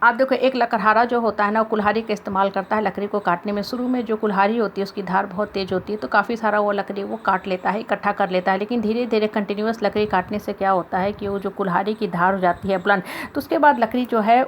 आप देखो एक लकड़हारा जो होता है ना, वो कुल्हाड़ी का इस्तेमाल करता है लकड़ी को काटने में। शुरू में जो कुल्हाड़ी होती है उसकी धार बहुत तेज़ होती है, तो काफ़ी सारा वो लकड़ी वो काट लेता है, इकट्ठा कर लेता है। लेकिन धीरे धीरे कंटिन्यूअस लकड़ी काटने से क्या होता है कि वो जो कुल्हाड़ी की धार हो जाती है ब्लंट, तो उसके बाद लकड़ी जो है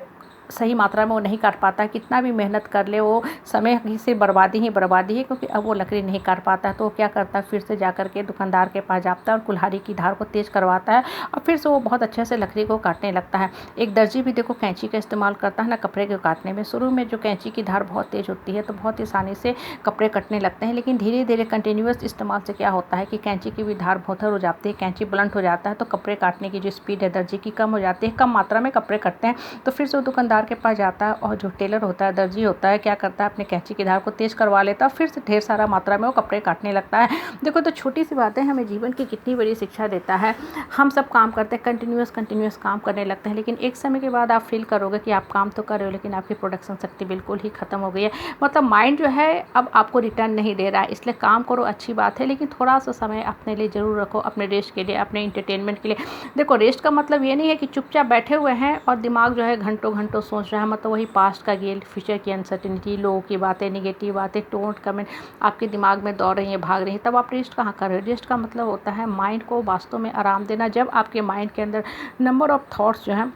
सही मात्रा में वो नहीं काट पाता। कितना भी मेहनत कर ले वो समय की से बर्बादी ही बर्बादी है, क्योंकि अब वो लकड़ी नहीं काट पाता है। तो वो क्या करता है, फिर से जा कर के दुकानदार के पास जाता है और कुल्हाड़ी की धार को तेज़ करवाता है, और फिर से वो बहुत अच्छे से लकड़ी को काटने लगता है। एक दर्जी भी देखो कैंची का इस्तेमाल करता है ना कपड़े को काटने में। शुरू में जो कैंची की धार बहुत तेज़ होती है तो बहुत ही आसानी से कपड़े कटने लगते हैं, लेकिन धीरे धीरे कंटिन्यूअस इस्तेमाल से क्या होता है कि कैंची की भी धार भौथर हो जाती है, कैंची ब्लंट हो जाता है, तो कपड़े काटने की जो स्पीड है दर्जी की कम हो जाती है, कम मात्रा में कपड़े कटते हैं। तो फिर से वो दुकानदार के पास जाता है, और जो टेलर होता है, दर्जी होता है, क्या करता है, अपने कैंची की धार को तेज़ करवा लेता है, फिर से ढेर सारा मात्रा में वो कपड़े काटने लगता है। देखो तो छोटी सी बातें हमें जीवन की कितनी बड़ी शिक्षा देता है। हम सब काम करते हैं, कंटिन्यूअस काम करने लगते हैं, लेकिन एक समय के बाद आप फील करोगे कि आप काम तो कर रहे हो लेकिन आपकी प्रोडक्शन शक्ति बिल्कुल ही खत्म हो गई है। मतलब माइंड जो है अब आपको रिटर्न नहीं दे रहा है। इसलिए काम करो, अच्छी बात है, लेकिन थोड़ा सा समय अपने लिए ज़रूर रखो, अपने रेस्ट के लिए, अपने इंटरटेनमेंट के लिए। देखो रेस्ट का मतलब ये नहीं है कि चुपचाप बैठे हुए हैं और दिमाग जो है घंटों घंटों सोच रहा है, मतलब वही पास्ट का गिल्ट, फ्यूचर की अनसर्टेनिटी, लोगों की बातें, निगेटिव बातें, टोंट कमेंट आपके दिमाग में दौड़ रही हैं, भाग रही हैं, तब आप रेस्ट कहाँ कर रहे हो। रेस्ट का मतलब होता है माइंड को वास्तव में आराम देना। जब आपके माइंड के अंदर नंबर ऑफ थॉट्स जो हैं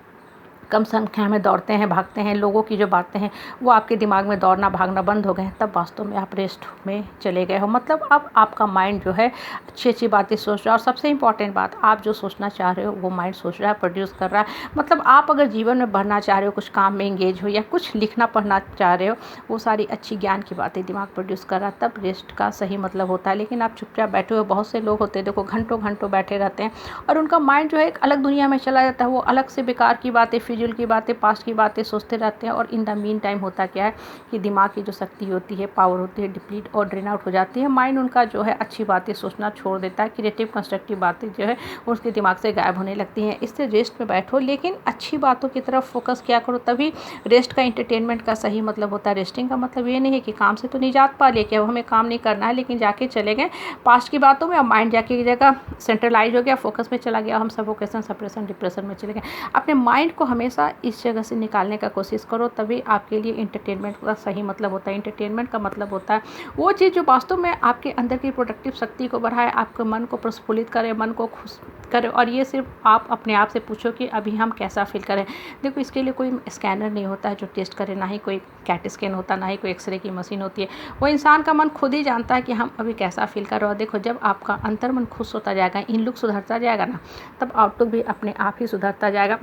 कम संख्या में दौड़ते हैं, भागते हैं, लोगों की जो बातें हैं वो आपके दिमाग में दौड़ना भागना बंद हो गए हैं, तब वास्तव में आप रेस्ट में चले गए हो। मतलब अब आपका माइंड जो है अच्छी अच्छी बातें सोच रहा है, और सबसे इंपॉर्टेंट बात, आप जो सोचना चाह रहे हो वो माइंड सोच रहा है, प्रोड्यूस कर रहा है। मतलब आप अगर जीवन में बढ़ना चाह रहे हो, कुछ काम में इंगेज हो, या कुछ लिखना पढ़ना चाह रहे हो, वो सारी अच्छी ज्ञान की बातें दिमाग प्रोड्यूस कर रहा है, तब रेस्ट का सही मतलब होता है। लेकिन आप चुपचाप बैठे हुए, बहुत से लोग होते हैं देखो घंटों घंटों बैठे रहते हैं और उनका माइंड जो है एक अलग दुनिया में चला जाता है। वो अलग से बेकार की बातें, फिजूल की बातें, पास्ट की बातें सोचते रहते हैं, और इन द मीन टाइम होता क्या है कि दिमाग की जो शक्ति होती है, पावर होती है, डिप्लीट और ड्रेन आउट हो जाती है। माइंड उनका जो है अच्छी बातें सोचना छोड़ देता है, क्रिएटिव कंस्ट्रक्टिव बातें जो है उसके दिमाग से गायब होने लगती हैं। इससे रेस्ट में बैठो, लेकिन अच्छी बातों की तरफ फोकस किया करो, तभी रेस्ट का एंटरटेनमेंट का सही मतलब होता है। रेस्टिंग का मतलब ये नहीं है कि काम से तो निजात पा लिया कि अब हमें काम नहीं करना है, लेकिन जाके चले गए पास्ट की बातों में, अब माइंड जाके की जगह सेंट्रलाइज हो गया, फोकस में चला गया, हम सफोकेशन, सप्रेशन, डिप्रेशन में चले गए। अपने माइंड को हमेशा इस जगह से निकालने का कोशिश करो, तभी आपके लिए इंटरटेनमेंट का सही मतलब होता है। इंटरटेनमेंट का मतलब होता है वो चीज़ जो वास्तव में आपके अंदर की प्रोडक्टिव शक्ति को बढ़ाए, आपके मन को प्रफुल्लित करे, मन को खुश करे। और ये सिर्फ आप अपने आप से पूछो कि अभी हम कैसा फील करें। देखो इसके लिए कोई स्कैनर नहीं होता है जो टेस्ट करे, ना ही कोई कैट स्कैन होता, ना ही कोई एक्सरे की मशीन होती है। वो इंसान का मन खुद ही जानता है कि हम अभी कैसा फील कर रहे हो। देखो जब आपका अंतर मन खुश होता जाएगा, इन लुक सुधरता जाएगा ना, तब आउटलुक भी अपने आप ही सुधरता जाएगा।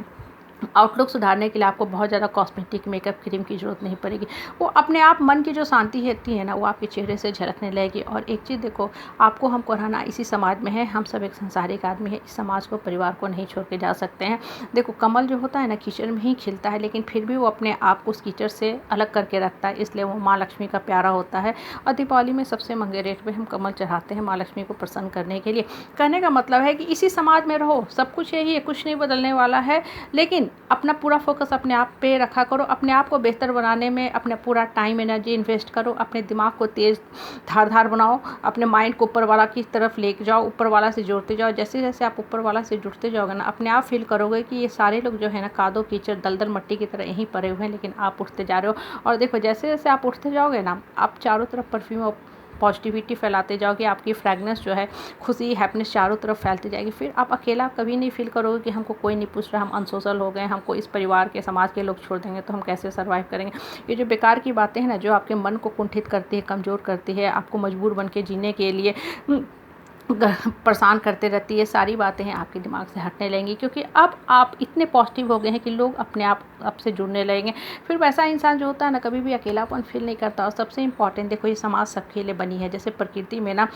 आउटलुक सुधारने के लिए आपको बहुत ज़्यादा कॉस्मेटिक, मेकअप, क्रीम की ज़रूरत नहीं पड़ेगी। वो अपने आप मन की जो शांति होती है ना, वो आपके चेहरे से झलकने लगेगी। और एक चीज़ देखो, आपको हमको रहना इसी समाज में है, हम सब एक संसारिक आदमी है, इस समाज को, परिवार को नहीं छोड़ के जा सकते हैं। देखो कमल जो होता है ना कीचड़ में ही खिलता है, लेकिन फिर भी वो अपने आप को उस कीचड़ से अलग करके रखता है, इसलिए वो माँ लक्ष्मी का प्यारा होता है। और दीपावली में सबसे महंगे रेट पे हम कमल चढ़ाते हैं माँ लक्ष्मी को प्रसन्न करने के लिए। कहने का मतलब है कि इसी समाज में रहो, सब कुछ यही है, कुछ नहीं बदलने वाला है, लेकिन अपना पूरा फोकस अपने आप पे रखा करो। अपने आप को बेहतर बनाने में अपना पूरा टाइम एनर्जी इन्वेस्ट करो। अपने दिमाग को तेज़ धारदार बनाओ, अपने माइंड को ऊपर वाला की तरफ लेके जाओ, ऊपर वाला से जोड़ते जाओ। जैसे जैसे आप ऊपर वाला से जुड़ते जाओगे ना, अपने आप फील करोगे कि ये सारे लोग जो है ना कादो कीचड़ दलदल मिट्टी की तरह यहीं पड़े हुए हैं, लेकिन आप उठते जा रहे हो। और देखो जैसे जैसे आप उठते जाओगे ना, आप चारों तरफ परफ्यूम पॉजिटिविटी फैलाते जाओगे, आपकी फ्रेगनेंस जो है खुशी, हैप्पीनेस चारों तरफ फैलती जाएगी। फिर आप अकेला कभी नहीं फील करोगे कि हमको कोई नहीं पूछ रहा, हम अनसोशल हो गए, हमको इस परिवार के, समाज के लोग छोड़ देंगे तो हम कैसे सर्वाइव करेंगे। ये जो बेकार की बातें हैं ना, जो आपके मन को कुंठित करती है, कमज़ोर करती है, आपको मजबूर बन के जीने के लिए परेशान करते रहती है, सारी बातें हैं आपके दिमाग से हटने लगेंगी, क्योंकि अब आप इतने पॉजिटिव हो गए हैं कि लोग अपने आप से जुड़ने लगेंगे। फिर वैसा इंसान जो होता है ना, कभी भी अकेलापन फील नहीं करता। और सबसे इम्पॉर्टेंट देखो, ये समाज सबके लिए बनी है। जैसे प्रकृति में ना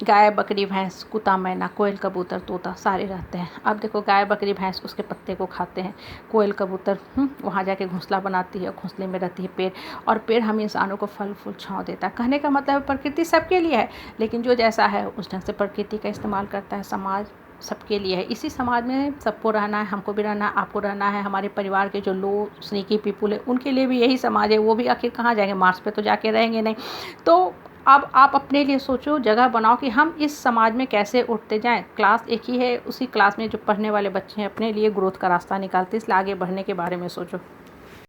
गाय, बकरी, भैंस, कुत्ता, मैना, कोयल, कबूतर, तोता सारे रहते हैं। अब देखो गाय, बकरी, भैंस उसके पत्ते को खाते हैं, कोयल, कबूतर वहाँ जाके घोंसला बनाती है, घोंसले में रहती है पेड़, और पेड़ हम इंसानों को फल फूल छाँव देता है। कहने का मतलब प्रकृति सबके लिए है, लेकिन जो जैसा है उस ढंग से प्रकृति का इस्तेमाल करता है। समाज सबके लिए है, इसी समाज में सबको रहना है, हमको भी रहना है, आपको रहना है, हमारे परिवार के जो लो स्नीकी पीपुल है उनके लिए भी यही समाज है। वो भी आखिर कहाँ जाएंगे, मार्स पे तो जाके रहेंगे नहीं। तो अब आप अपने लिए सोचो, जगह बनाओ कि हम इस समाज में कैसे उठते जाएं। क्लास एक ही है, उसी क्लास में जो पढ़ने वाले बच्चे हैं अपने लिए ग्रोथ का रास्ता निकालते, इसलिए आगे बढ़ने के बारे में सोचो।